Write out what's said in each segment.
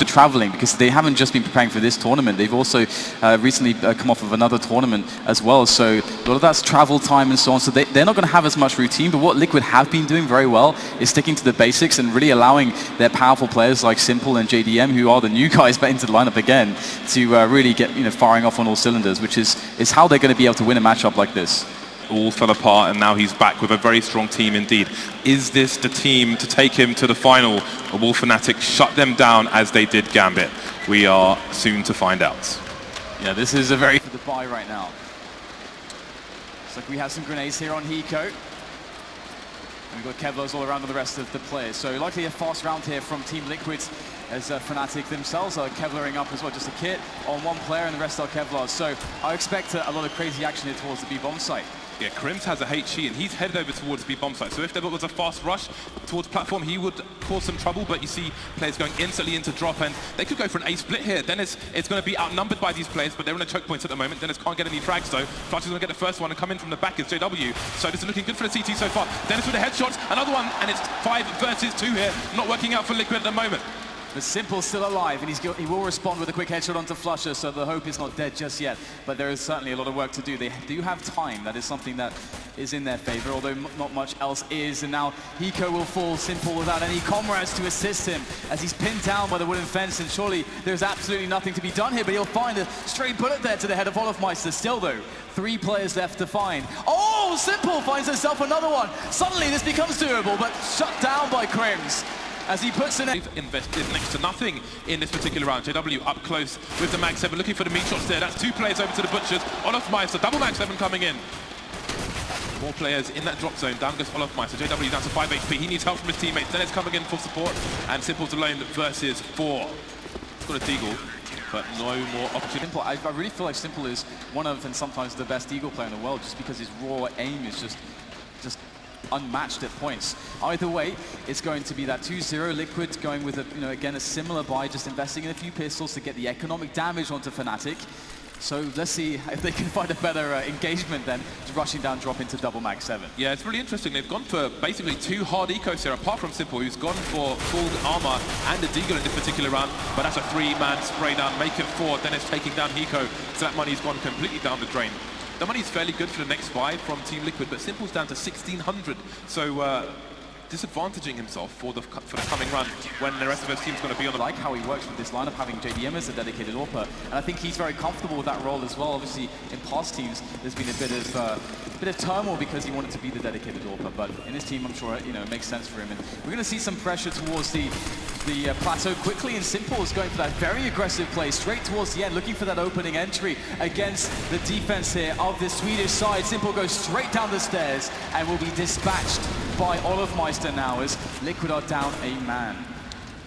to traveling, because they haven't just been preparing for this tournament. They've also recently come off of another tournament as well. So a lot of that's travel time and so on. So they're not going to have as much routine. But what Liquid have been doing very well is sticking to the basics and really allowing their powerful players like Simple and JDM, who are the new guys back into the lineup again, to really get firing off on all cylinders, which is how they're going to be able to win a matchup like this. All fell apart, and now he's back with a very strong team indeed. Is this the team to take him to the final, or will Fnatic shut them down as they did Gambit? We are soon to find out. Yeah, this is a very for the buy right now. Looks like we have some grenades here on Hiko. And we've got Kevlars all around on the rest of the players. So likely a fast round here from Team Liquid, as Fnatic themselves are Kevlaring up as well. Just a kit on one player and the rest are Kevlars. So I expect a lot of crazy action here towards the B-bomb site. Yeah, Krims has a HE and he's headed over towards the bomb site. So if there was a fast rush towards platform, he would cause some trouble. But you see players going instantly into drop, and they could go for an A split here. Dennis is going to be outnumbered by these players, but they're in a choke point at the moment. Dennis can't get any frags though. Flash is going to get the first one and come in from the back is JW. So this is looking good for the CT so far. Dennis with a headshot, another one, and it's 5 versus 2 here. Not working out for Liquid at the moment. But Simple's still alive, and he will respond with a quick headshot onto Flusher, so the hope is not dead just yet. But there is certainly a lot of work to do. They do have time. That is something that is in their favor, although not much else is. And now Hiko will fall Simple without any comrades to assist him, as he's pinned down by the wooden fence, and surely there's absolutely nothing to be done here, but he'll find a stray bullet there to the head of Olofmeister. Still though, 3 players left to find. Oh, Simple finds himself another one. Suddenly this becomes doable, but shut down by Krims, as he puts in it. They've invested next to nothing in this particular round. JW up close with the Mag 7, looking for the meat shots there. That's 2 players over to the Butchers. Olofmeister, double Mag 7 coming in. More players in that drop zone. Down goes Olofmeister. JW down to 5 HP. He needs help from his teammates. Then it's coming in for support. And Simple's alone versus 4. He's got a Deagle, but no more opportunity. Simple, I really feel like Simple is one of, and sometimes the best Eagle player in the world, just because his raw aim is just unmatched at points. Either way, it's going to be that 2-0. Liquid going with again a similar buy, just investing in a few pistols to get the economic damage onto Fnatic. So let's see if they can find a better engagement than rushing down drop into double Mag 7. Yeah, it's really interesting. They've gone for basically 2 hard ecos here, apart from Simple, who's gone for full armor and a Deagle in this particular round. But that's a 3-man spray down, make it 4. Then it's taking down Hiko, so that money's gone completely down the drain. The money's fairly good for the next buy from Team Liquid, but Simple's down to 1,600. So disadvantaging himself for the coming run when the rest of his team's going to be on the... I like how he works with this lineup, having JDM as a dedicated AWPer, and I think he's very comfortable with that role as well. Obviously, in past teams, there's been a bit of turmoil because he wanted to be the dedicated AWPer, but in this team, I'm sure it makes sense for him. And we're going to see some pressure towards the plateau quickly, and Simple is going for that very aggressive play straight towards the end, looking for that opening entry against the defense here of the Swedish side. Simple goes straight down the stairs and will be dispatched by Olofmeister now, as Liquid are down a man.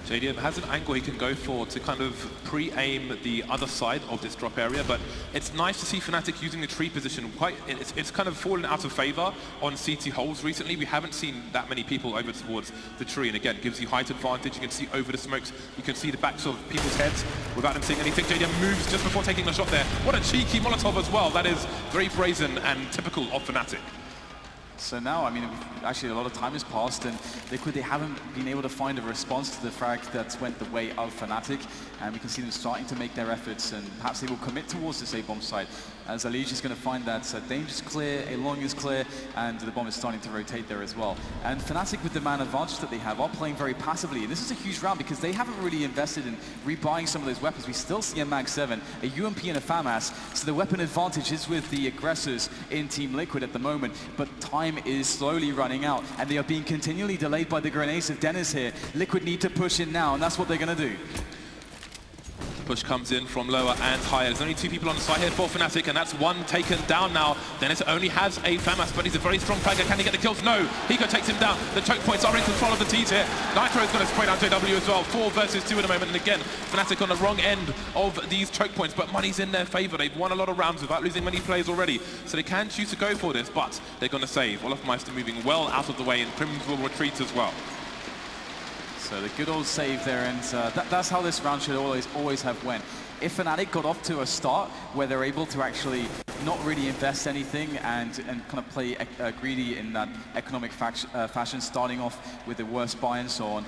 JDM has an angle he can go for to kind of pre-aim the other side of this drop area, but it's nice to see Fnatic using the tree position. It's kind of fallen out of favor on CT holes recently. We haven't seen that many people over towards the tree, and again, gives you height advantage. You can see over the smokes. You can see the backs of people's heads without them seeing anything. JDM moves just before taking the shot there. What a cheeky Molotov as well. That is very brazen and typical of Fnatic. So now, I mean, actually a lot of time has passed, and Liquid, they haven't been able to find a response to the frag that went the way of Fnatic, and we can see them starting to make their efforts, and perhaps they will commit towards this A-bomb site, as Alige is going to find that danger's clear, A long is clear, and the bomb is starting to rotate there as well. And Fnatic, with the man advantage that they have, are playing very passively, and this is a huge round because they haven't really invested in rebuying some of those weapons. We still see a Mag 7, a UMP, and a FAMAS, so the weapon advantage is with the aggressors in Team Liquid at the moment, but time is slowly running out, and they are being continually delayed by the grenades of Dennis here. Liquid need to push in now, and that's what they're going to do. Push comes in from lower and higher. There's only 2 people on the side here for Fnatic, and that's 1 taken down now. Dennis only has a FAMAS, but he's a very strong fragger. Can he get the kills? No. Hiko takes him down. The choke points are in control of the T's here. Nitro is going to spray down JW as well. 4 versus 2 at the moment, and again, Fnatic on the wrong end of these choke points, but money's in their favor. They've won a lot of rounds without losing many players already, so they can choose to go for this, but they're going to save. Olofmeister moving well out of the way, and Krims will retreat as well. So the good old save there, and that's how this round should always have went. If Fnatic got off to a start where they're able to actually not really invest anything and kind of play greedy in that economic fashion, starting off with the worst buy and so on,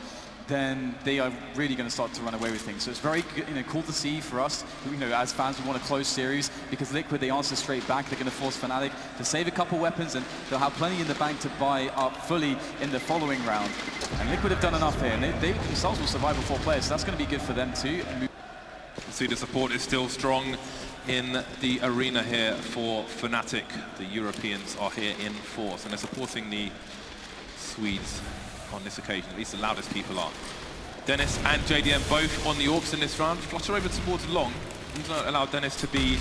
then they are really going to start to run away with things. So it's very good, cool to see for us. As fans, we want a close series because Liquid, they answer straight back. They're going to force Fnatic to save a couple weapons, and they'll have plenty in the bank to buy up fully in the following round. And Liquid have done enough here, and they themselves will survive with 4 players, so that's going to be good for them too. See, the support is still strong in the arena here for Fnatic. The Europeans are here in force, and they're supporting the Swedes on this occasion, at least the loudest people are. Dennis and JDM both on the AWPs in this round. Flutter over towards long. He's not allowed Dennis to be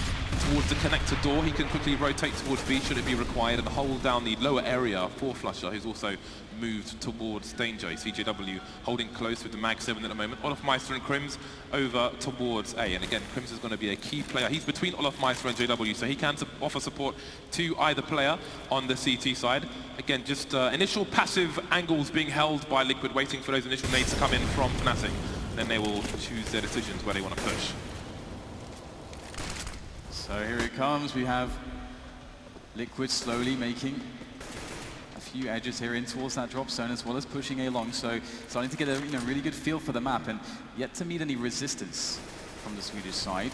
towards the connector door. He can quickly rotate towards B should it be required and hold down the lower area for Flusher, who's also moved towards Danger. CJW holding close with the Mag 7 at the moment. Olofmeister and Crims over towards A. And again, Crims is going to be a key player. He's between Olofmeister and JW, so he can offer support to either player on the CT side. Again, just initial passive angles being held by Liquid, waiting for those initial nades to come in from Fnatic. Then they will choose their decisions where they want to push. So here it comes. We have Liquid slowly making a few edges here in towards that drop zone, as well as pushing A long. So starting to get a really good feel for the map, and yet to meet any resistance from the Swedish side.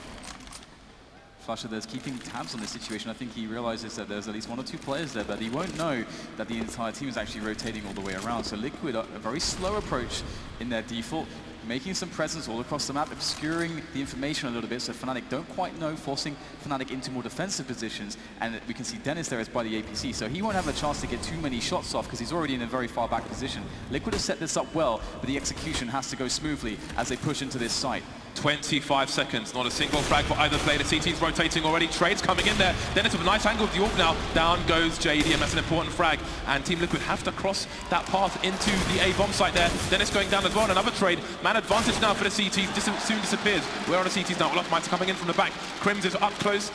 Flusher there's keeping tabs on this situation. I think he realizes that there's at least 1 or 2 players there, but he won't know that the entire team is actually rotating all the way around. So Liquid, a very slow approach in their default, making some presence all across the map, obscuring the information a little bit so Fnatic don't quite know, forcing Fnatic into more defensive positions. And we can see Dennis there is by the APC, so he won't have a chance to get too many shots off because he's already in a very far back position. Liquid has set this up well, but the execution has to go smoothly as they push into this site. 25 seconds, not a single frag for either player. The CT's rotating already, trades coming in there. Dennis with a nice angle of the AWP now. Down goes JDM, that's an important frag. And Team Liquid have to cross that path into the A bomb site there. Dennis going down as well, and another trade. Man advantage now for the CT, soon disappears. We're on the CTs now, Olofmeister coming in from the back. Crims is up close,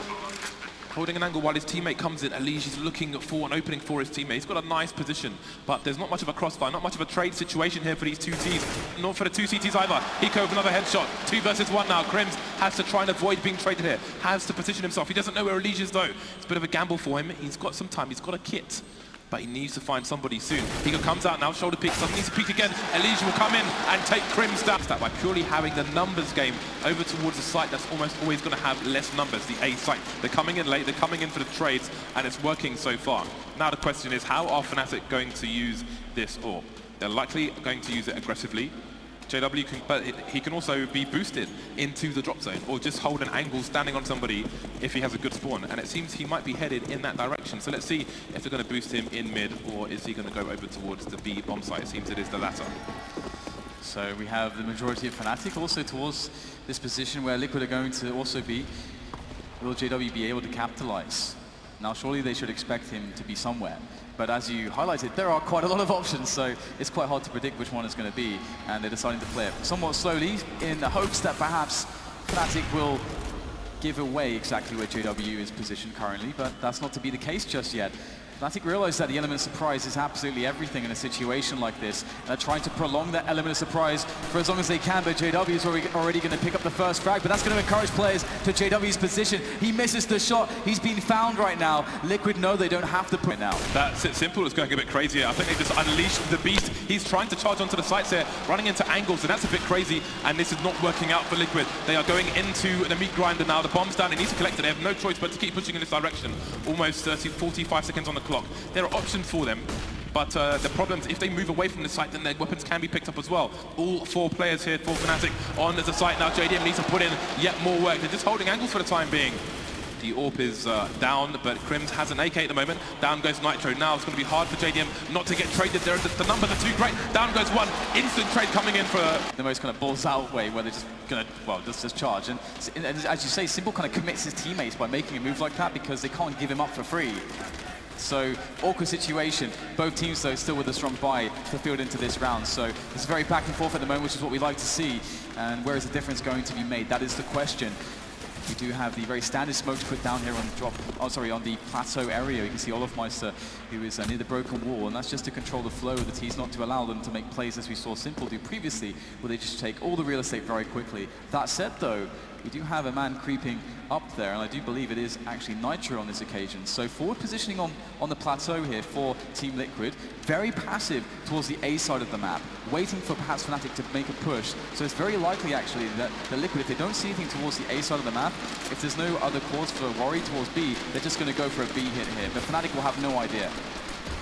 holding an angle while his teammate comes in. Elige is looking for an opening for his teammate. He's got a nice position, but there's not much of a crossfire, not much of a trade situation here for these 2 Ts. Not for the 2 CTs either. Hiko with another headshot. 2 versus 1 now. Crims has to try and avoid being traded here. Has to position himself. He doesn't know where Elige is though. It's a bit of a gamble for him. He's got some time. He's got a kit, but he needs to find somebody soon. Hiko comes out now, shoulder peek, doesn't need to peek again. Elige will come in and take Crims down. That by purely having the numbers game over towards a site that's almost always going to have less numbers, the A site. They're coming in late, they're coming in for the trades, and it's working so far. Now the question is, how are Fnatic going to use this AWP? They're likely going to use it aggressively. JW can, but he can also be boosted into the drop zone or just hold an angle standing on somebody if he has a good spawn. And it seems he might be headed in that direction. So let's see if they're going to boost him in mid, or is he going to go over towards the B bomb site. It seems it is the latter. So we have the majority of Fnatic also towards this position where Liquid are going to also be. Will JW be able to capitalize? Now surely they should expect him to be somewhere. But as you highlighted, there are quite a lot of options, so it's quite hard to predict which one it's going to be. And they're deciding to play it somewhat slowly in the hopes that perhaps Fnatic will give away exactly where JW is positioned currently, but that's not to be the case just yet. Fnatic realize that the element of surprise is absolutely everything in a situation like this. And they're trying to prolong that element of surprise for as long as they can, but JW is already going to pick up the first frag, but that's going to encourage players to JW's position. He misses the shot. He's been found right now. Liquid know they don't have to put it now. That's it, simple. It's going a bit crazier. I think they just unleashed the beast. He's trying to charge onto the sites here, running into angles, and that's a bit crazy, and this is not working out for Liquid. They are going into the meat grinder now. The bomb's down. They need to collect it. They have no choice but to keep pushing in this direction. Almost 45 seconds on the clock. There are options for them, but the problem is if they move away from the site, then their weapons can be picked up as well. All 4 players here for Fnatic on the site now. JDM needs to put in yet more work. They're just holding angles for the time being. The AWP is down, but Crims has an AK at the moment. Down goes Nitro. Now it's going to be hard for JDM not to get traded there. The numbers are too great. Down goes 1. Instant trade coming in for the most kind of balls out way where they're just going to, well, just charge. And as you say, Simple kind of commits his teammates by making a move like that because they can't give him up for free. So, awkward situation. Both teams, though, still with a strong buy to field into this round. So, it's very back and forth at the moment, which is what we like to see. And where is the difference going to be made? That is the question. We do have the very standard smokes put down here on the drop, on the plateau area. You can see Olofmeister, who is near the broken wall, and that's just to control the flow of the T's, not to allow them to make plays as we saw Simple do previously, where they just take all the real estate very quickly. That said though, we do have a man creeping up there, and I do believe it is actually Nitro on this occasion. So forward positioning on the plateau here for Team Liquid, very passive towards the A side of the map, waiting for perhaps Fnatic to make a push. So it's very likely actually that the Liquid, if they don't see anything towards the A side of the map, if there's no other cause for worry towards B, they're just going to go for a B hit here. But Fnatic will have no idea.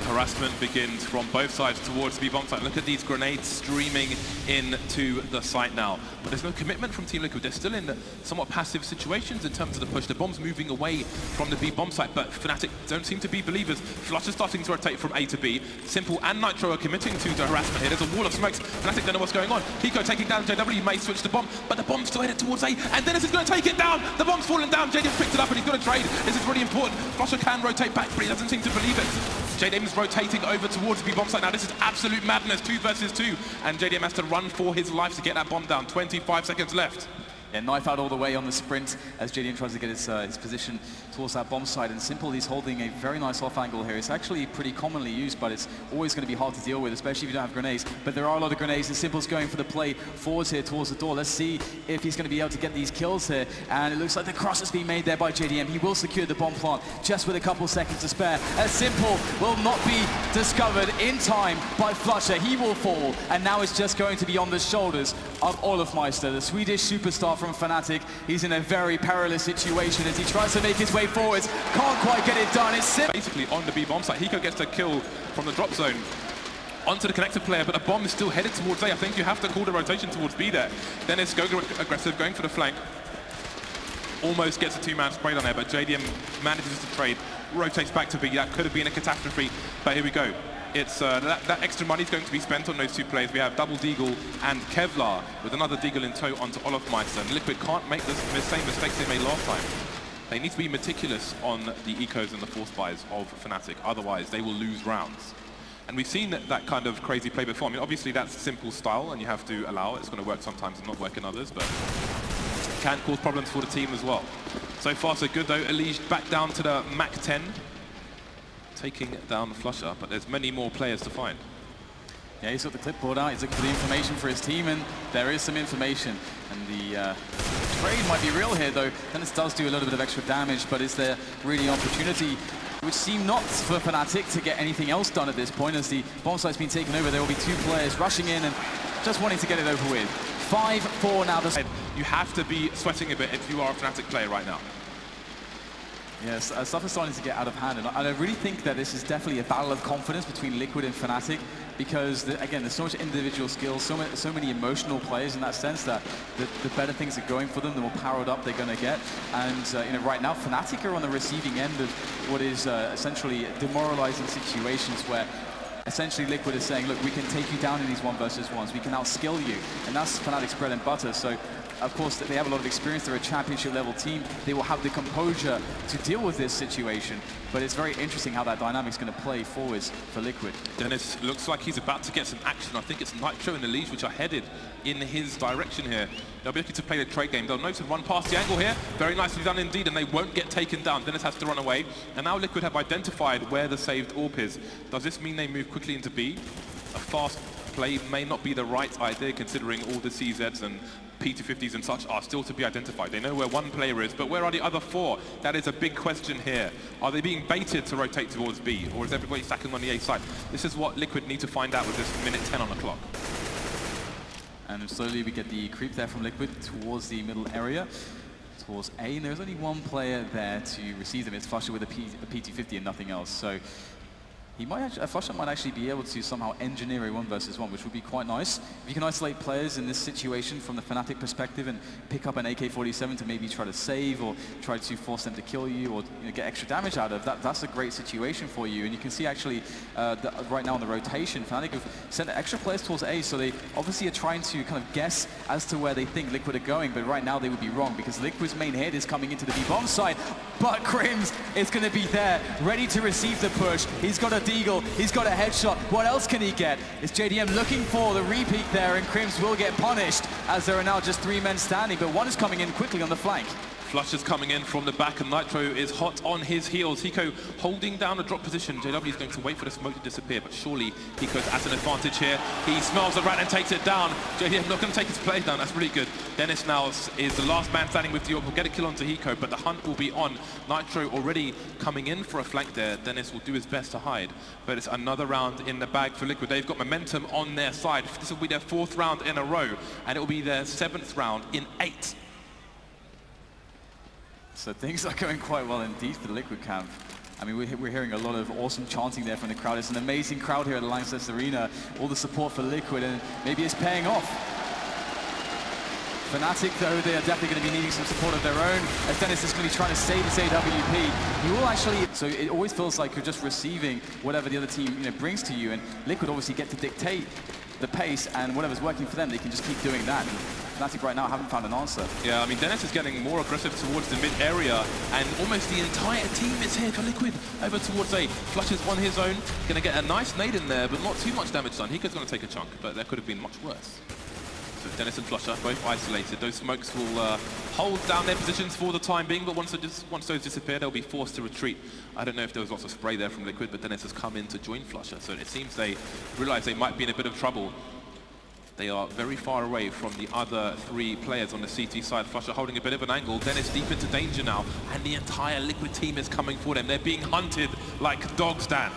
Harassment begins from both sides towards the bomb site. Look at these grenades streaming into the site now. But there's no commitment from Team Liquid. They're still in somewhat passive situations in terms of the push. The bomb's moving away from the B bomb site, but Fnatic don't seem to be believers. Flush is starting to rotate from A to B. Simple and Nitro are committing to the harassment here. There's a wall of smokes. Fnatic don't know what's going on. Hiko taking down JW, may switch the bomb, but the bomb's still headed towards A, and Dennis is going to take it down. The bomb's fallen down. JDM's picked it up and he's going to trade. This is really important. Flusher can rotate back, but he doesn't seem to believe it. JDM's rotating over towards the bomb site now. This is absolute madness, 2 versus 2, and JDM has to run for his life to get that bomb down. 25 seconds left. Yeah, knife out all the way on the sprint as JDM tries to get his position towards that bomb site. And Simple, he's holding a very nice off angle here. It's actually pretty commonly used, but it's always going to be hard to deal with, especially if you don't have grenades. But there are a lot of grenades, and Simple's going for the play forwards here towards the door. Let's see if he's going to be able to get these kills here. And it looks like the cross has been made there by JDM. He will secure the bomb plant just with a couple seconds to spare, as Simple will not be discovered in time by Flusher. He will fall, and now it's just going to be on the shoulders of Olofmeister, the Swedish superstar from Fnatic. He's in a very perilous situation as he tries to make his way forwards. Can't quite get it done. It's basically on the B bomb site. Hiko gets the kill from the drop zone onto the connector player, but the bomb is still headed towards A. I think you have to call the rotation towards B there. Dennis go aggressive, going for the flank. Almost gets a 2-man spray on there, but JDM manages to trade, rotates back to B. That could have been a catastrophe, but here we go. It's that extra money is going to be spent on those 2 players. We have Double Deagle and Kevlar with another Deagle in tow onto Olofmeister. And Liquid can't make the same mistakes they made last time. They need to be meticulous on the ecos and the force buys of Fnatic, otherwise they will lose rounds. And we've seen that kind of crazy play before. I mean, obviously that's Simple style, and you have to allow it. It's going to work sometimes and not work in others, but it can cause problems for the team as well. So far so good though. Elige back down to the Mach 10. Taking down the Flusher, but there's many more players to find. Yeah, he's got the clipboard out, he's looking for the information for his team, and there is some information. And the trade might be real here, though. Dennis does do a little bit of extra damage, but is there really an opportunity? It would seem not for Fnatic to get anything else done at this point. As the bomb site's been taken over, there will be 2 players rushing in and just wanting to get it over with. 5-4 now. You have to be sweating a bit if you are a Fnatic player right now. Yes, stuff is starting to get out of hand, and I really think that this is definitely a battle of confidence between Liquid and Fnatic, because again, there's so much individual skills, so many emotional players in that sense, that the better things are going for them, the more powered up they're going to get. And right now, Fnatic are on the receiving end of what is essentially demoralizing situations where essentially Liquid is saying, look, we can take you down in these 1 versus 1s, we can outskill you, and that's Fnatic's bread and butter. So of course, they have a lot of experience. They're a championship-level team. They will have the composure to deal with this situation. But it's very interesting how that dynamic's going to play forwards for Liquid. Dennis looks like he's about to get some action. I think it's Nitro and Elige which are headed in his direction here. They'll be looking to play the trade game. They'll notice and run past the angle here. Very nicely done indeed, and they won't get taken down. Dennis has to run away. And now Liquid have identified where the saved AWP is. Does this mean they move quickly into B? A fast play may not be the right idea, considering all the CZs and P250s and such are still to be identified. They know where 1 player is, but where are the other 4? That is a big question here. Are they being baited to rotate towards B, or is everybody stacking on the A side? This is what Liquid need to find out with this minute 10 on the clock. And slowly we get the creep there from Liquid towards the middle area, towards A, and there's only 1 player there to receive them. It's Flusher with a P250 and nothing else. So he might actually, Flusher might actually be able to somehow engineer a 1 versus 1, which would be quite nice. If you can isolate players in this situation from the Fnatic perspective and pick up an AK-47 to maybe try to save or try to force them to kill you, or get extra damage out of, that's a great situation for you. And you can see actually right now on the rotation, Fnatic have sent extra players towards A, so they obviously are trying to kind of guess as to where they think Liquid are going, but right now they would be wrong, because Liquid's main hit is coming into the B-bomb side, but Crims is going to be there, ready to receive the push. He's got a Deagle, he's got a headshot. What else can he get? Is JDM looking for the repeat there, and Crims will get punished as there are now just 3 men standing, but 1 is coming in quickly on the flank. Flusher's coming in from the back, and Nitro is hot on his heels. Hiko holding down a drop position. JW is going to wait for the smoke to disappear, but surely Hiko's at an advantage here. He smells the rat and takes it down. JDM not going to take his play down. That's really good. Dennis now is the last man standing with Dior. Will get a kill onto Hiko, but the hunt will be on. Nitro already coming in for a flank there. Dennis will do his best to hide, but it's another round in the bag for Liquid. They've got momentum on their side. This will be their 4th round in a row, and it will be their 7th round in 8. So things are going quite well indeed for the Liquid camp. I mean, we're hearing a lot of awesome chanting there from the crowd. It's an amazing crowd here at the Lanxess Arena. All the support for Liquid, and maybe it's paying off. Fnatic, though, they are definitely going to be needing some support of their own, as Dennis is going to be trying to save his AWP. He will actually, so it always feels like you're just receiving whatever the other team brings to you, and Liquid obviously get to dictate the pace, and whatever's working for them, they can just keep doing that. And Fnatic right now haven't found an answer. Yeah, I mean, Dennis is getting more aggressive towards the mid area, and almost the entire team is here for Liquid. Over towards A. Flusher's on his own, going to get a nice nade in there, but not too much damage done. Hiko's going to take a chunk, but that could have been much worse. So Dennis and Flusher both isolated. Those smokes will hold down their positions for the time being, but once those disappear, they'll be forced to retreat. I don't know if there was lots of spray there from Liquid, but Dennis has come in to join Flusher, so it seems they realize they might be in a bit of trouble. They are very far away from the other 3 players on the CT side. Flusher holding a bit of an angle. Dennis deep into danger now, and the entire Liquid team is coming for them. They're being hunted like dogs, Dan.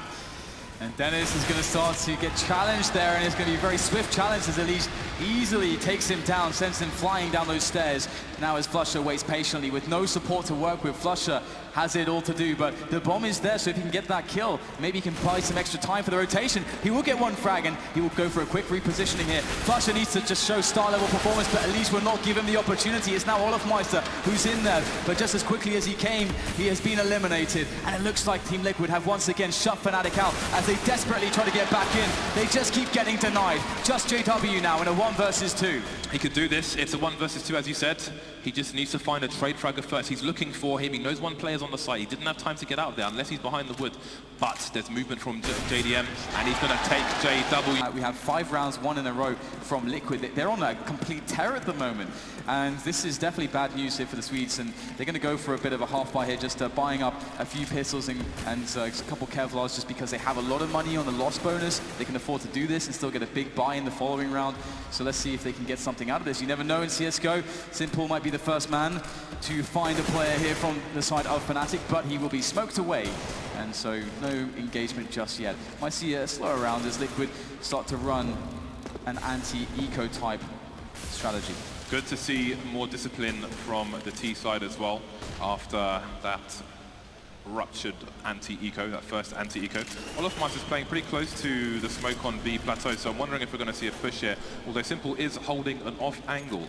And Dennis is going to start to get challenged there, and it's going to be a very swift challenge as Elise easily takes him down, sends him flying down those stairs. Now as Flusher waits patiently with no support to work with, Flusher has it all to do, but the bomb is there, so if he can get that kill, maybe he can buy some extra time for the rotation. He will get 1 frag, and he will go for a quick repositioning here. Flusher needs to just show star-level performance, but Elise will not give him the opportunity. It's now Olofmeister who's in there, but just as quickly as he came, he has been eliminated, and it looks like Team Liquid have once again shut Fnatic out as they desperately try to get back in. They just keep getting denied. Just JW now in a 1 versus 2. He could do this. It's a 1 versus 2, as you said. He just needs to find a trade fragger first. He's looking for him. He knows 1 player's on the site. He didn't have time to get out of there unless he's behind the wood. But there's movement from JDM, and he's going to take JW. We have 5 rounds, 1 in a row from Liquid. They're on a complete tear at the moment. And this is definitely bad news here for the Swedes. And they're going to go for a bit of a half buy here, just buying up a few pistols and a couple Kevlars, just because they have a lot of money on the loss bonus. They can afford to do this and still get a big buy in the following round. So let's see if they can get something out of this. You never know in CSGO. Simple might be the first man to find a player here from the side of Fnatic, but he will be smoked away. And so no engagement just yet. Might see a slower round as Liquid start to run an anti-eco type strategy. Good to see more discipline from the T side as well after that ruptured anti-eco, that first anti-eco. Olofmeister is playing pretty close to the smoke on B plateau, so I'm wondering if we're going to see a push here, although Simple is holding an off angle.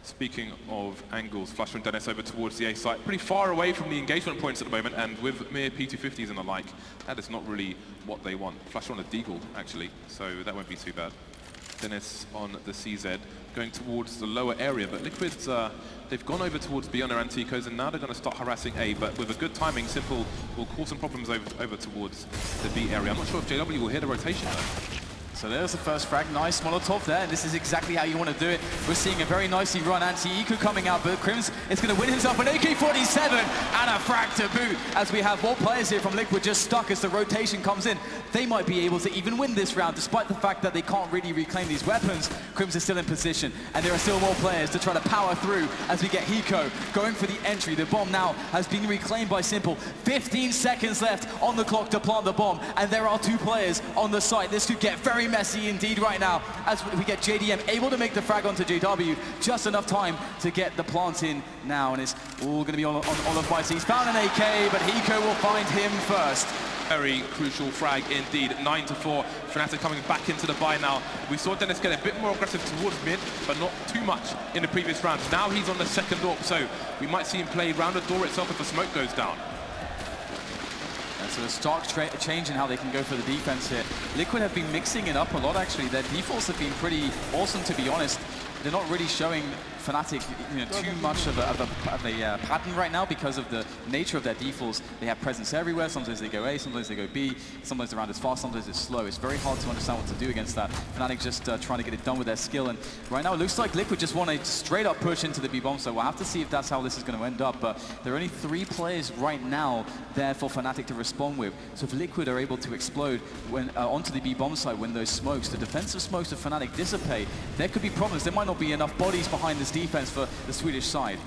Speaking of angles, Flusher and Dennis over towards the A site, pretty far away from the engagement points at the moment, and with mere P250s and the like, that is not really what they want. Flusher on a deagle, actually, so that won't be too bad. Dennis on the CZ, going towards the lower area, but Liquid's, they've gone over towards B on their anti-ecos, and now they're going to start harassing A, but with a good timing, Simple will cause some problems over towards the B area. I'm not sure if JW will hear the rotation though. So there's the first frag, nice Molotov there, and this is exactly how you want to do it. We're seeing a very nicely run anti-eco coming out, but Crims is going to win himself an AK-47 and a frag to boot, as we have more players here from Liquid just stuck as the rotation comes in. They might be able to even win this round, despite the fact that they can't really reclaim these weapons. Crims is still in position, and there are still more players to try to power through as we get Hiko going for the entry. The bomb now has been reclaimed by Simple. 15 seconds left on the clock to plant the bomb, and there are 2 players on the site. This could get very messy indeed right now as we get JDM able to make the frag onto JW. Just enough time to get the plant in now, and it's all going to be on Olofmeister. He's found an AK, but Hiko will find him first. Very crucial frag indeed. 9-4. Fnatic coming back into the buy now. We saw Dennis get a bit more aggressive towards mid, but not too much in the previous round. Now he's on the second AWP, so we might see him play round the door itself if the smoke goes down. So a stark change in how they can go for the defense here. Liquid have been mixing it up a lot, actually. Their defaults have been pretty awesome, to be honest. They're not really showing Fnatic, too much of a pattern right now because of the nature of their defaults. They have presence everywhere. Sometimes they go A, sometimes they go B, sometimes the round is fast, sometimes it's slow. It's very hard to understand what to do against that. Fnatic just trying to get it done with their skill, and right now it looks like Liquid just want a straight up push into the B bomb, so we'll have to see if that's how this is going to end up, but there are only 3 players right now there for Fnatic to respond with. So if Liquid are able to explode when onto the B bomb site when those smokes, the defensive smokes of Fnatic dissipate, there could be problems. There might not be enough bodies behind this defense for the Swedish side.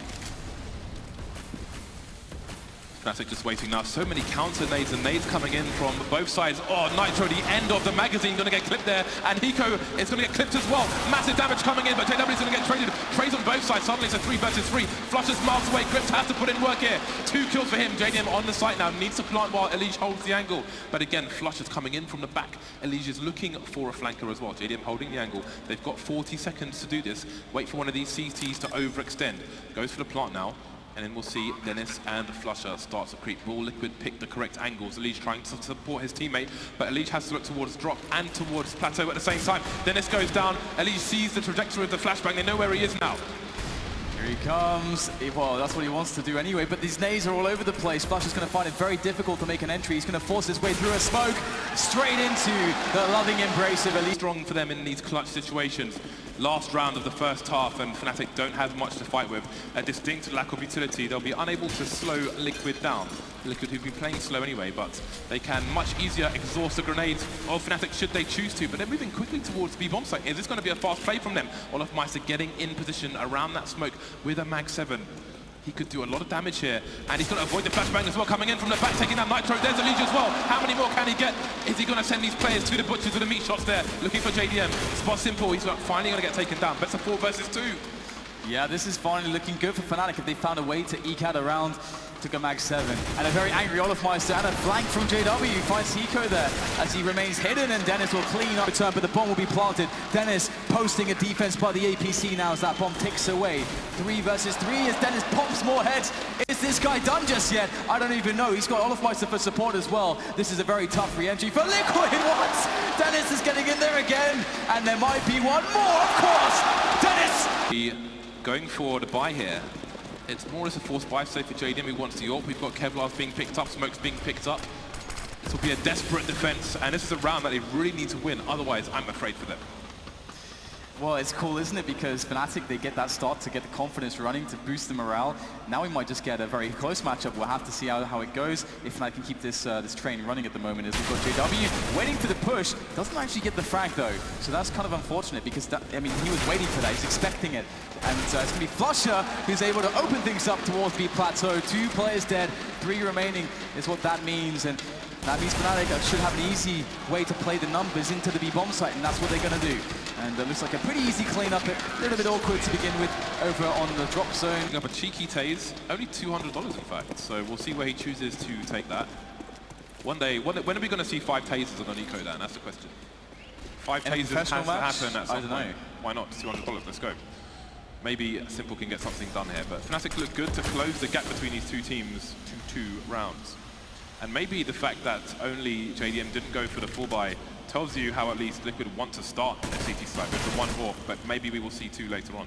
Fnatic just waiting now. So many counter nades and nades coming in from both sides. Oh, Nitro, the end of the magazine, going to get clipped there. And Hiko is going to get clipped as well. Massive damage coming in, but JW is going to get traded. Trades on both sides. Suddenly it's a 3 versus 3. Flush is miles away. Grips has to put in work here. 2 kills for him. JDM on the site now. Needs to plant while Elige holds the angle. But again, Flush is coming in from the back. Elige is looking for a flanker as well. JDM holding the angle. They've got 40 seconds to do this. Wait for one of these CTs to overextend. Goes for the plant now. And then we'll see Dennis and the Flusher start to creep. Will Liquid pick the correct angles? Elige trying to support his teammate, but Elige has to look towards drop and towards plateau at the same time. Dennis goes down. Elige sees the trajectory of the flashbang. They know where he is now. Here he comes. Well, that's what he wants to do anyway, but these nades are all over the place. Flush is going to find it very difficult to make an entry. He's going to force his way through a smoke, straight into the loving embrace of Elige. Strong for them in these clutch situations. Last round of the first half, and Fnatic don't have much to fight with. A distinct lack of utility. They'll be unable to slow Liquid down. Liquid who've been playing slow anyway, but they can much easier exhaust the grenades of Fnatic should they choose to. But they're moving quickly towards the bomb site. Is this going to be a fast play from them? Olofmeister getting in position around that smoke with a Mag 7. He could do a lot of damage here, and he's going to avoid the flashbang as well, coming in from the back, taking down Nitro. There's Elige as well. How many more can he get? Is he going to send these players to the butchers with the meat shots there? Looking for JDM. Spot Simple, he's finally going to get taken down. Best of 4 versus 2. Yeah, this is finally looking good for Fnatic if they found a way to eke out a round. Took a Mag 7. And a very angry Olofmeister and a flank from JW. Finds Hiko there as he remains hidden, and Dennis will clean up return, but the bomb will be planted. Dennis posting a defense by the APC now as that bomb ticks away. 3 versus 3 as Dennis pops more heads. Is this guy done just yet? I don't even know. He's got Olofmeister for support as well. This is a very tough re-entry for Liquid. What? Dennis is getting in there again, and there might be one more, of course. Dennis! Going for the buy here. It's more as a forced buy save for JDM who wants the AWP. We've got Kevlar's being picked up, Smoke's being picked up. This will be a desperate defense, and this is a round that they really need to win. Otherwise, I'm afraid for them. Well, it's cool, isn't it? Because Fnatic, they get that start to get the confidence running, to boost the morale. Now we might just get a very close matchup. We'll have to see how it goes if Fnatic can keep this this train running at the moment. As we've got JW waiting for the push, doesn't actually get the frag though. So that's kind of unfortunate because he was waiting for that, he's expecting it. And it's going to be Flusher who's able to open things up towards B plateau. 2 players dead, 3 remaining is what that means. And that means Fnatic should have an easy way to play the numbers into the B bomb site, and that's what they're going to do. And it looks like a pretty easy cleanup. A little bit awkward to begin with over on the drop zone. Picking up a cheeky tase, only $200 in fact. So we'll see where he chooses to take that. One day, when are we going to see 5 tasers on Eco then? That's the question. 5 tasers has to happen at some point. Why not? $200, let's go. Maybe Simple can get something done here, but Fnatic look good to close the gap between these 2 teams to 2 rounds. And maybe the fact that only JDM didn't go for the full buy tells you how at least Liquid want to start their CT site with the 1 AWP, but maybe we will see 2 later on.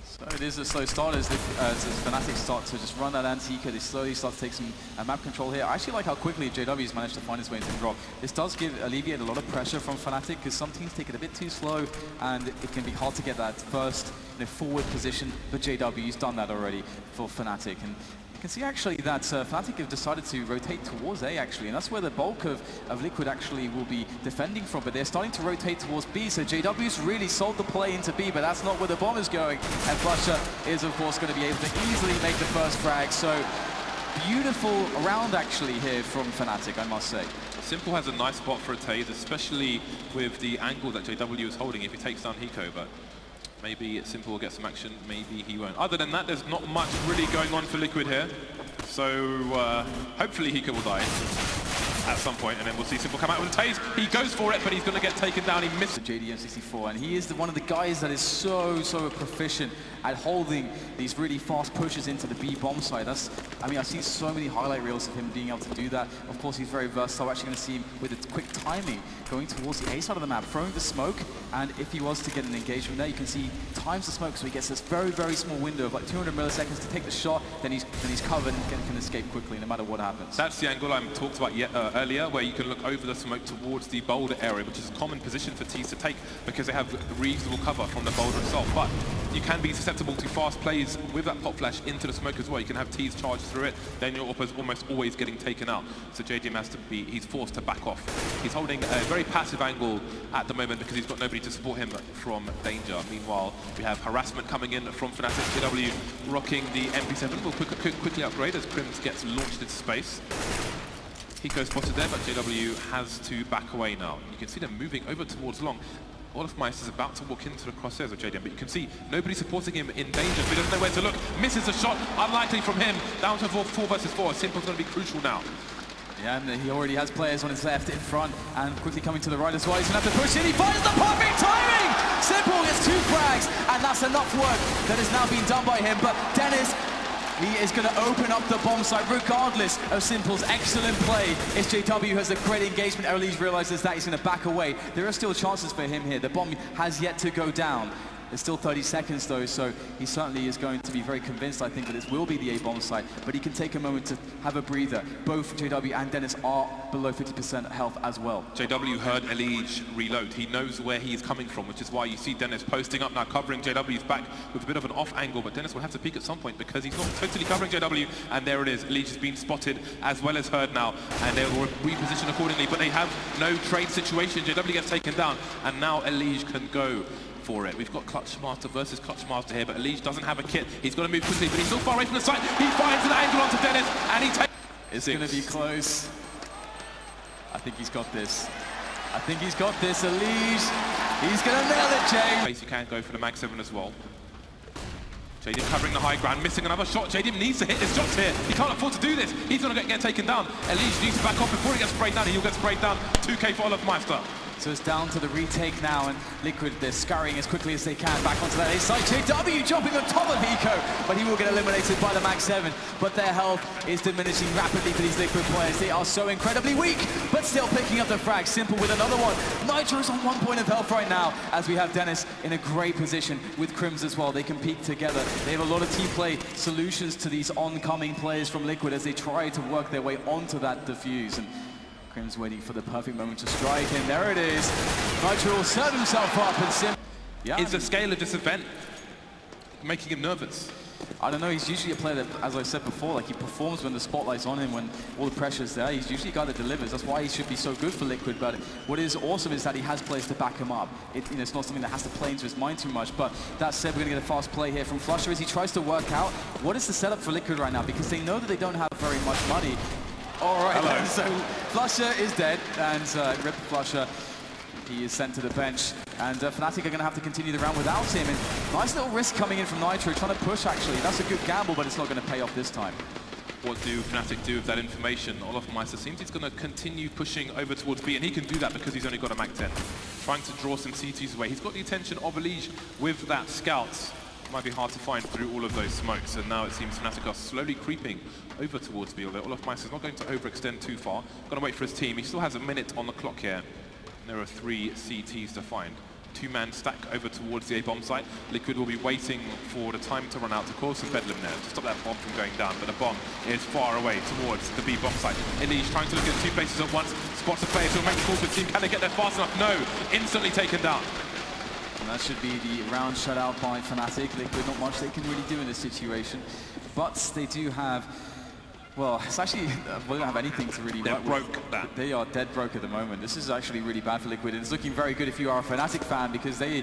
So it is a slow start as Fnatic start to just run that anti-eco. They slowly start to take some map control here. I actually like how quickly JW's managed to find his way into the drop. This does alleviate a lot of pressure from Fnatic because some teams take it a bit too slow and it can be hard to get that first forward position, but JW's done that already for Fnatic. And you can see actually that Fnatic have decided to rotate towards A actually, and that's where the bulk of Liquid actually will be defending from, but they're starting to rotate towards B, so JW's really sold the play into B, but that's not where the bomb is going, and Flusher is of course going to be able to easily make the first frag, so beautiful round actually here from Fnatic, I must say. Simple has a nice spot for a tase, especially with the angle that JW is holding if he takes down Hiko, but maybe Simple will get some action, maybe he won't. Other than that, there's not much really going on for Liquid here. So hopefully Hiko will die. at some point, and then we'll see Simple come out with a tase. He goes for it, but he's going to get taken down. He misses. JDM64, and he is one of the guys that is so proficient at holding these really fast pushes into the B bomb side. I mean, I've seen so many highlight reels of him being able to do that. Of course, he's very versatile. We're actually going to see him with its quick timing going towards the A side of the map, throwing the smoke, and if he was to get an engagement there, you can see times the smoke, so he gets this very small window of like 200 milliseconds to take the shot, then he's covered and can escape quickly no matter what happens. That's the angle I talked about earlier, where you can look over the smoke towards the boulder area, which is a common position for teams to take because they have reasonable cover from the boulder itself. But you can be susceptible to fast plays with that pop flash into the smoke as well. You can have T's charge through it, then your oppo's almost always getting taken out. So JDM has to be, he's forced to back off. He's holding a very passive angle at the moment because he's got nobody to support him from danger. Meanwhile, we have harassment coming in from Fnatic. JW rocking the MP7 will quickly upgrade as Crims gets launched into space. Hiko spotted there, but JW has to back away now. You can see them moving over towards long. Olofmeister is about to walk into the crosshairs of JDM, but you can see nobody supporting him in danger, so he doesn't know where to look. Misses a shot, unlikely from him. Down to 4 versus 4. Simple's going to be crucial now. Yeah, and he already has players on his left, in front, and quickly coming to the right as well. He's going to have to push in. He finds the perfect timing! Simple gets 2 frags, and that's enough work that is now being done by him. But Dennis, he is going to open up the bomb site regardless of Simple's excellent play. It's JW has a great engagement. Elise realizes that he's going to back away. There are still chances for him here. The bomb has yet to go down. There's still 30 seconds though, so he certainly is going to be very convinced, I think, that this will be the A-bomb site, but he can take a moment to have a breather. Both JW and Dennis are below 50% health as well. JW heard Elige reload. He knows where he is coming from, which is why you see Dennis posting up now, covering JW's back with a bit of an off angle, but Dennis will have to peek at some point because he's not totally covering JW, and there it is. Elige has been spotted as well as heard now, and they will reposition accordingly, but they have no trade situation. JW gets taken down, and now Elige can go for it. We've got Clutch Master versus Clutch Master here, but Elige doesn't have a kit. He's got to move quickly, but he's still far away from the site. He finds an angle onto Dennis, and he takes... It's going to be close. I think he's got this. I think he's got this, Elige. He's going to nail it, Jay. You can go for the Mag 7 as well. JDM covering the high ground, missing another shot. JDM needs to hit his shots here. He can't afford to do this. He's going to get taken down. Elige needs to back off before he gets sprayed down. He'll get sprayed down. 2K for Olofmeister. So it's down to the retake now, and Liquid, they're scurrying as quickly as they can back onto that A side. JW jumping on top of Hiko, but he will get eliminated by the Mag 7. But their health is diminishing rapidly for these Liquid players. They are so incredibly weak, but still picking up the frag. Simple with another one. Nitro is on 1 point of health right now, as we have Dennis in a great position with Crims as well. They can peak together. They have a lot of team play solutions to these oncoming players from Liquid as they try to work their way onto that defuse. And Crims waiting for the perfect moment to strike, and there it is. Nitro will set himself up, and Is the scale of this event making him nervous? I don't know, he's usually a player that, as I said before, like he performs when the spotlight's on him, when all the pressure's there. He's usually a guy that delivers. That's why he should be so good for Liquid, but what is awesome is that he has players to back him up. It's not something that has to play into his mind too much, but that said, we're going to get a fast play here from Flusher as he tries to work out what is the setup for Liquid right now, because they know that they don't have very much money. All right, then, so Flusher is dead, and rip Flusher. He is sent to the bench, and Fnatic are going to have to continue the round without him. And nice little risk coming in from Nitro, trying to push actually. That's a good gamble, but it's not going to pay off this time. What do Fnatic do with that information? Olofmeister seems he's going to continue pushing over towards B, and he can do that because he's only got a Mag 10. Trying to draw some CTs away. He's got the attention of Elige with that scout. Might be hard to find through all of those smokes, and now it seems Fnatic are slowly creeping over towards B, although Olofmeister is not going to overextend too far. Got to wait for his team. He still has a minute on the clock here. There are 3 CTs to find. 2-man stack over towards the A-bomb site. Liquid will be waiting for the time to run out to cause some bedlam there, to stop that bomb from going down, but the bomb is far away towards the B-bomb site. Elige trying to look at 2 places at once, spots a player, so make the call to the team. Can they get there fast enough? No, instantly taken down. And that should be the round shut out by Fnatic. Liquid, not much they can really do in this situation, but they do have, well, it's actually, we don't have anything to really They're work broke with. that. They are dead broke at the moment. This is actually really bad for Liquid, and it's looking very good if you are a Fnatic fan, because they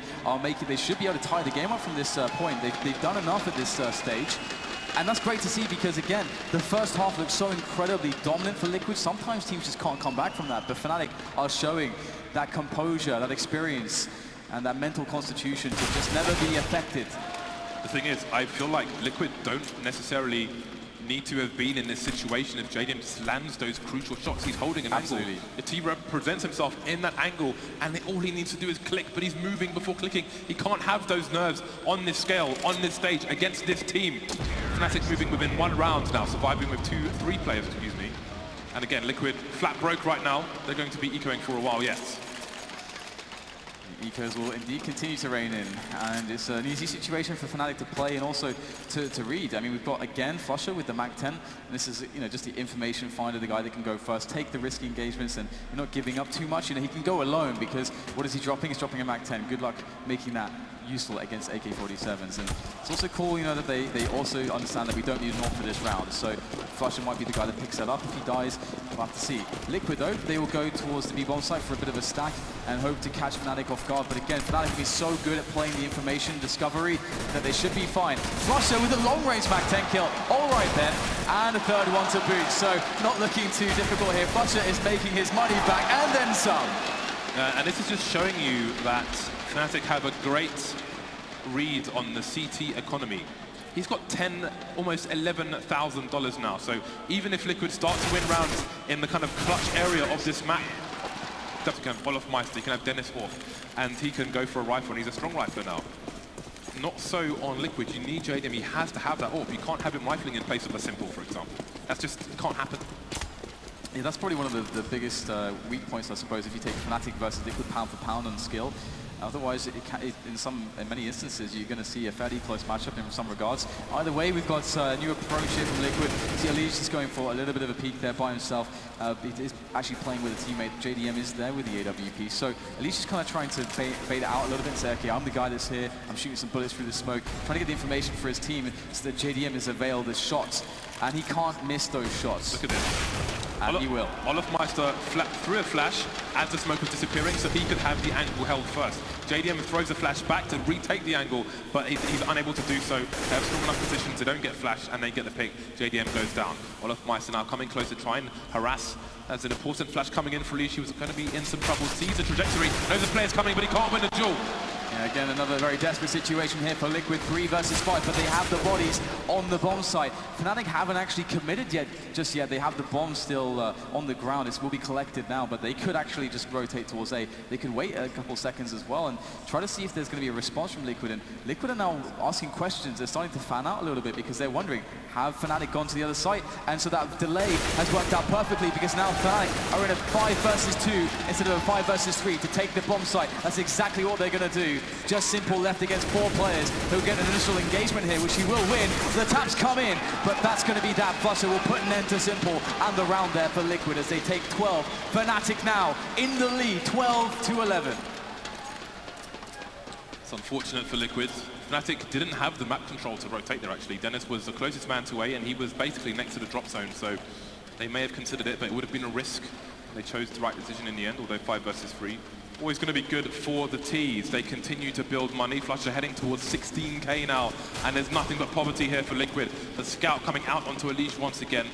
should be able to tie the game up from this point. They've done enough at this stage. And that's great to see, because again, the first half looks so incredibly dominant for Liquid. Sometimes teams just can't come back from that, but Fnatic are showing that composure, that experience, and that mental constitution to just never be affected. The thing is, I feel like Liquid don't necessarily need to have been in this situation if JDM just lands those crucial shots. He's holding an angle. The T represents himself in that angle, and all he needs to do is click, but he's moving before clicking. He can't have those nerves on this scale, on this stage, against this team. Fnatic moving within 1 round now, surviving with 3 players, excuse me. And again, Liquid flat broke right now. They're going to be ecoing for a while, yes. Ecos will indeed continue to reign in, and it's an easy situation for Fnatic to play and also to read. I mean, we've got, again, Flusher with the Mac-10, and this is, you know, just the information finder, the guy that can go first, take the risky engagements, and you're not giving up too much. You know, he can go alone, because what is he dropping? He's dropping a Mac-10. Good luck making that useful against AK-47s. And it's also cool, you know, that they also understand that we don't need an AWP for this round, so Flusher might be the guy that picks that up. If he dies, we'll have to see. Liquid, though, they will go towards the B-bomb site for a bit of a stack and hope to catch Fnatic off guard. But again, Fnatic will be so good at playing the information discovery that they should be fine. Flusher with a long-range Mac-10 kill. All right, then. And a third one to boot. So not looking too difficult here. Flusher is making his money back and then some. And this is just showing you that Fnatic have a great read on the CT economy. He's got almost $11,000 now. So even if Liquid start to win rounds in the kind of clutch area of this map, you can have Olaf Meister, you can have Dennis off, and he can go for a rifle, and he's a strong rifler now. Not so on Liquid. You need JDM, he has to have that AWP. You can't have him rifling in place of a simple, for example. That's just, it can't happen. Yeah, that's probably one of the biggest weak points, I suppose, if you take Fnatic versus Liquid pound for pound on skill. Otherwise, in many instances, you're going to see a fairly close matchup in some regards. Either way, we've got a new approach here from Liquid. See, Alish is going for a little bit of a peek there by himself. He is actually playing with a teammate. JDM is there with the AWP. So Alish is kind of trying to bait it out a little bit and say, okay, I'm the guy that's here. I'm shooting some bullets through the smoke, trying to get the information for his team so that JDM is availed as shots. And he can't miss those shots. Look at this. And he will. Olaf Meister threw a flash as the smoke was disappearing, so he could have the angle held first. JDM throws a flash back to retake the angle, but he's unable to do so. They have strong enough positions, they don't get flash, and they get the pick. JDM goes down. Olaf Meister now coming close to try and harass. There's an important flash coming in for Lee. She was going to be in some trouble. Sees the trajectory, knows the player's coming, but he can't win the duel. Yeah, again, another very desperate situation here for Liquid, 3 versus 5, but they have the bodies on the bomb site. Fnatic haven't actually committed just yet. They have the bomb still on the ground. It will be collected now, but they could actually just rotate towards A. They could wait a couple seconds as well and try to see if there's going to be a response from Liquid. And Liquid are now asking questions. They're starting to fan out a little bit because they're wondering, have Fnatic gone to the other site? And so that delay has worked out perfectly because now Fnatic are in a 5 versus 2 instead of a 5 versus 3 to take the bomb site. That's exactly what they're going to do. Just Simple left against 4 players. He'll get an initial engagement here, which he will win. The taps come in, but that's going to be that. Flusher will put an end to Simple and the round there for Liquid as they take 12. Fnatic now in the lead, 12-11. It's unfortunate for Liquid. Fnatic didn't have the map control to rotate there, actually. Dennis was the closest man to A, and he was basically next to the drop zone, so they may have considered it, but it would have been a risk. They chose the right decision in the end, although 5 versus 3. Always going to be good for the T's. They continue to build money. Flusher heading towards 16K now, and there's nothing but poverty here for Liquid. The scout coming out onto Alish once again.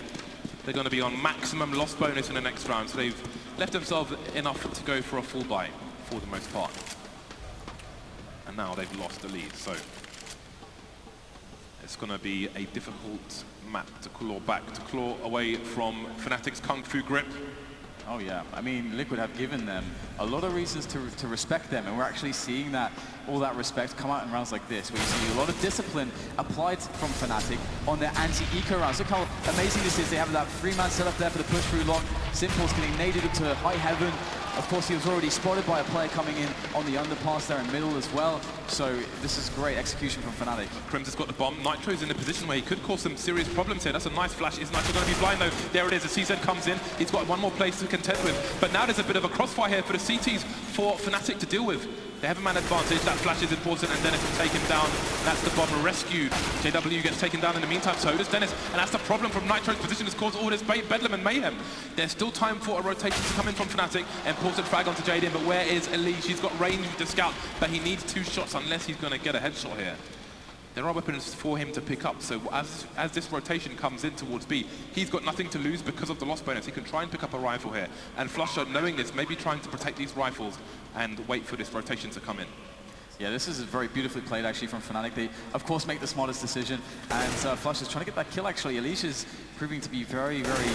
They're going to be on maximum loss bonus in the next round, so they've left themselves enough to go for a full buy for the most part. And now they've lost the lead, so it's going to be a difficult map to claw back, to claw away from Fnatic's Kung Fu grip. Oh yeah, I mean, Liquid have given them a lot of reasons to respect them, and we're actually seeing that, all that respect come out in rounds like this, where you see a lot of discipline applied from Fnatic on their anti-eco rounds. Look how amazing this is. They have that 3-man setup there for the push-through lock. Simple's getting naded to high heaven. Of course, he was already spotted by a player coming in on the underpass there in middle as well. So this is great execution from Fnatic. Crims has got the bomb. Nitro's in a position where he could cause some serious problems here. That's a nice flash. Is Nitro going to be blind though? There it is. The CZ comes in. He's got one more place to contend with. But now there's a bit of a crossfire here for the CTs for Fnatic to deal with. They have a man advantage. That flash is important, and Dennis will take him down. That's the bomb rescued. JW gets taken down in the meantime, so does Dennis. And that's the problem from Nitro's position, has caused all this bedlam and mayhem. There's still time for a rotation to come in from Fnatic. Important frag onto JDM, but where is Alish? He's got range with the scout, but he needs 2 shots unless he's going to get a headshot here. There are weapons for him to pick up, so as this rotation comes in towards B, he's got nothing to lose because of the loss bonus. He can try and pick up a rifle here. And Flusher, knowing this, maybe trying to protect these rifles and wait for this rotation to come in. Yeah, this is very beautifully played actually from Fnatic. They, of course, make the smartest decision. And Flush is trying to get that kill actually. Alicia's proving to be very, very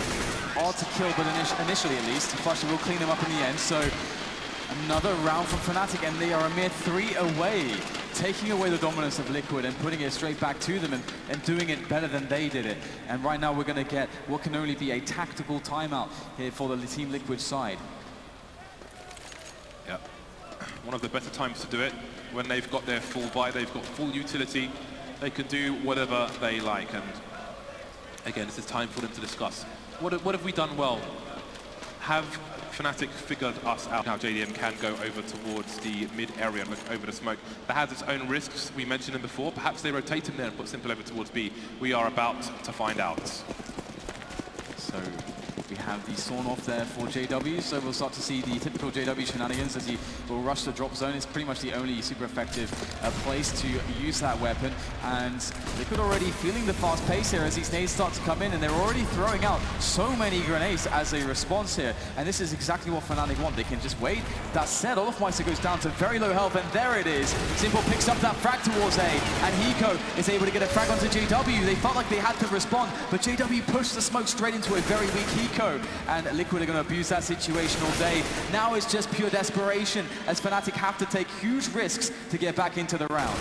hard to kill, but initially at least. Flush will clean them up in the end. So another round from Fnatic, and they are a mere 3 away, taking away the dominance of Liquid and putting it straight back to them and doing it better than they did it. And right now we're going to get what can only be a tactical timeout here for the Team Liquid side. Yeah, one of the better times to do it. When they've got their full buy, they've got full utility, they can do whatever they like. And again, this is time for them to discuss. What have we done well? Have Fnatic figured us out? Now JDM can go over towards the mid area and look over the smoke. That has its own risks, we mentioned them before. Perhaps they rotate him there and put Simple over towards B. We are about to find out. So we have the Sawn off there for JW, so we'll start to see the typical JW shenanigans as he will rush the drop zone. It's pretty much the only super effective place to use that weapon, and Liquid already feeling the fast pace here as these nades start to come in, and they're already throwing out so many grenades as a response here, and this is exactly what Fnatic want. They can just wait. That said, Olofmeister goes down to very low health, and there it is. Simple picks up that frag towards A, and Hiko is able to get a frag onto JW. They felt like they had to respond, but JW pushed the smoke straight into a very weak Hiko. And Liquid are going to abuse that situation all day. Now it's just pure desperation as Fnatic have to take huge risks to get back into the round.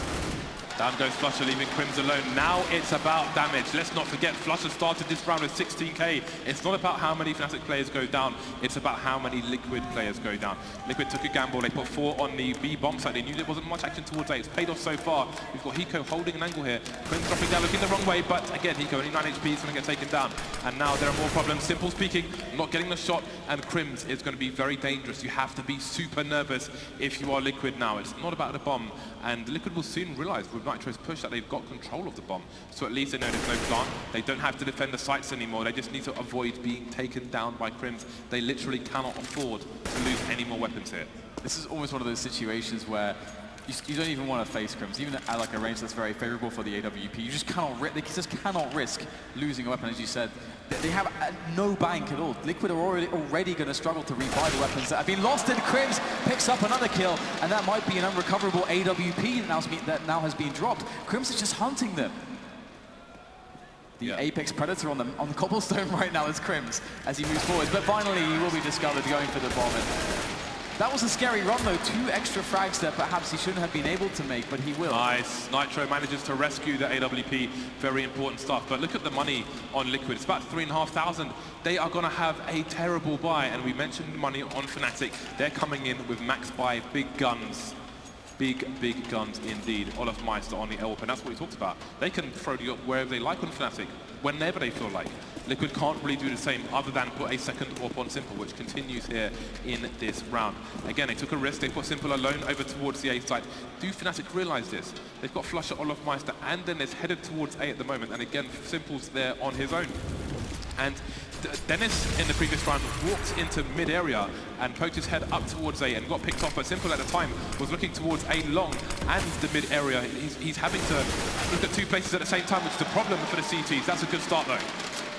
Down goes Flusher, leaving Crims alone. Now it's about damage. Let's not forget, Flusher started this round with 16k. It's not about how many Fnatic players go down, it's about how many Liquid players go down. Liquid took a gamble, they put 4 on the B bomb side. They knew there wasn't much action towards A. It's paid off so far. We've got Hiko holding an angle here. Crims dropping down, looking the wrong way, but again, Hiko only 9 HP, is going to get taken down. And now there are more problems. Simple speaking, not getting the shot, and Crims is going to be very dangerous. You have to be super nervous if you are Liquid now. It's not about the bomb, and Liquid will soon realize with Nitro's push that they've got control of the bomb. So at least they know there's no plant. They don't have to defend the sites anymore. They just need to avoid being taken down by Crims. They literally cannot afford to lose any more weapons here. This is almost one of those situations where you don't even want to face Crims, even at like a range that's very favorable for the AWP. You just cannot risk losing a weapon, as you said. They have no bank at all. Liquid are already going to struggle to rebuy the weapons that have been lost, and Crims picks up another kill, and that might be an unrecoverable AWP that now has been dropped. Crims is just hunting them. The apex predator on the cobblestone right now is Crims as he moves forward, but finally he will be discovered going for the bomb. That was a scary run though, 2 extra frags that perhaps he shouldn't have been able to make, but he will. Nice, Nitro manages to rescue the AWP, very important stuff. But look at the money on Liquid, it's about 3,500. They are gonna have a terrible buy, and we mentioned money on Fnatic. They're coming in with max buy, big guns. Big guns indeed. Olofmeister on the AWP, and that's what we talked about. They can throw the AWP wherever they like on Fnatic, whenever they feel like. Liquid can't really do the same other than put a second AWP on Simple, which continues here in this round. Again, they took a risk, they put Simple alone over towards the A side. Do Fnatic realize this? They've got Flusher, Olofmeister, and then it's headed towards A at the moment, and again, Simple's there on his own. And Dennis in the previous round walked into mid-area and poked his head up towards A and got picked off, but Simple at the time was looking towards A long and the mid-area. He's having to look at 2 places at the same time, which is a problem for the CTs. That's a good start though.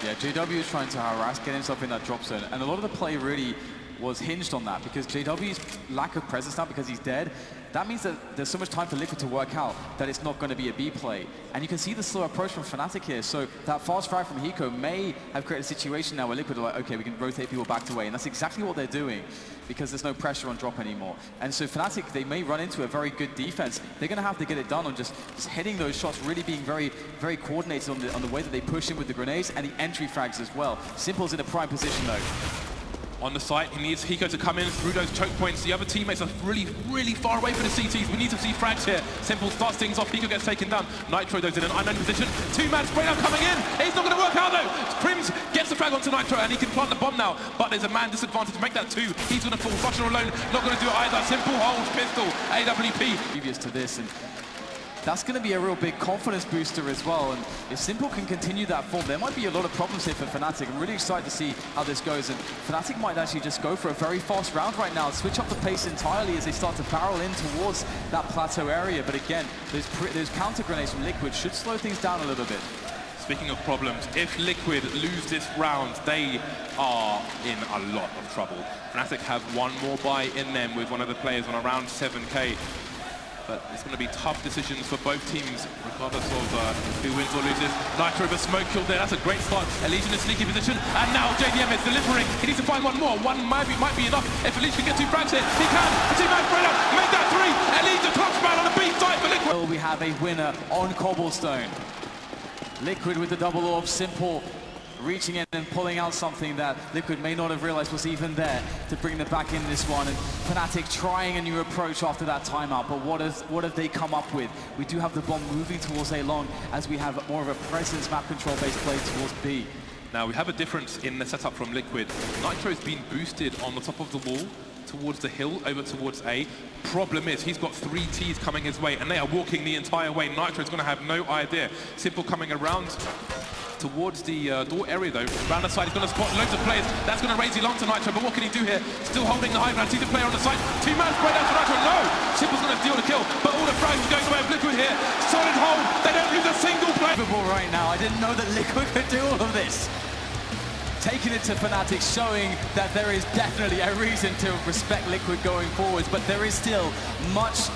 Yeah, JW is trying to harass, get himself in that drop zone, and a lot of the play really was hinged on that, because JW's lack of presence now, because he's dead, that means that there's so much time for Liquid to work out that it's not going to be a B play. And you can see the slow approach from Fnatic here, so that fast frag from Hiko may have created a situation now where Liquid are like, okay, we can rotate people back to A, and that's exactly what they're doing, because there's no pressure on drop anymore. And so Fnatic, they may run into a very good defense. They're going to have to get it done on just hitting those shots, really being very coordinated on the way that they push in with the grenades and the entry frags as well. Simple's in a prime position though. On the site, he needs Hiko to come in through those choke points. The other teammates are really far away from the CTs. We need to see frags here. Simple starts things off. Hiko gets taken down. Nitro goes in an unknown position. 2-man spray now coming in. It's not going to work out though. Crims gets the frag onto Nitro and he can plant the bomb now. But there's a man disadvantage to make that 2. He's going to fall. Flusher alone, not going to do it either. Simple holds pistol. AWP. Previous to this, and that's going to be a real big confidence booster as well. And if Simple can continue that form, there might be a lot of problems here for Fnatic. I'm really excited to see how this goes. And Fnatic might actually just go for a very fast round right now, switch up the pace entirely as they start to barrel in towards that plateau area. But again, those counter grenades from Liquid should slow things down a little bit. Speaking of problems, if Liquid lose this round, they are in a lot of trouble. Fnatic have one more buy in them with one of the players on around 7k. But it's going to be tough decisions for both teams, regardless of who wins or loses. Nitro with a smoke kill there. That's a great start. Elysian in a sneaky position. And now JDM is delivering. He needs to find one more. One might be enough. If Elysian can get 2 frags here, he can. The team spread out. Made that 3. Elysian touchdown on the B side for Liquid. Well, we have a winner on Cobblestone. Liquid with the double orb, Simple reaching in and pulling out something that Liquid may not have realized was even there to bring them back in this one. And Fnatic trying a new approach after that timeout, but what have they come up with? We do have the bomb moving towards A long as we have more of a presence map control based play towards B. Now we have a difference in the setup from Liquid. Nitro's been boosted on the top of the wall towards the hill, over towards A. Problem is, he's got 3 Ts coming his way, and they are walking the entire way. Nitro's going to have no idea. Simple coming around towards the door area, though. Round the side, he's going to spot loads of players. That's going to raise Elong to Nitro, but what can he do here? Still holding the high ground. Sees the player on the side. 2-man spread out to Nitro. No! Simple's going to steal the kill, but all the frags are going away with Liquid here. Solid hold. They don't lose a single play. Right now, I didn't know that Liquid could do all of this. Taking it to Fnatic, showing that there is definitely a reason to respect Liquid going forwards, but there is still much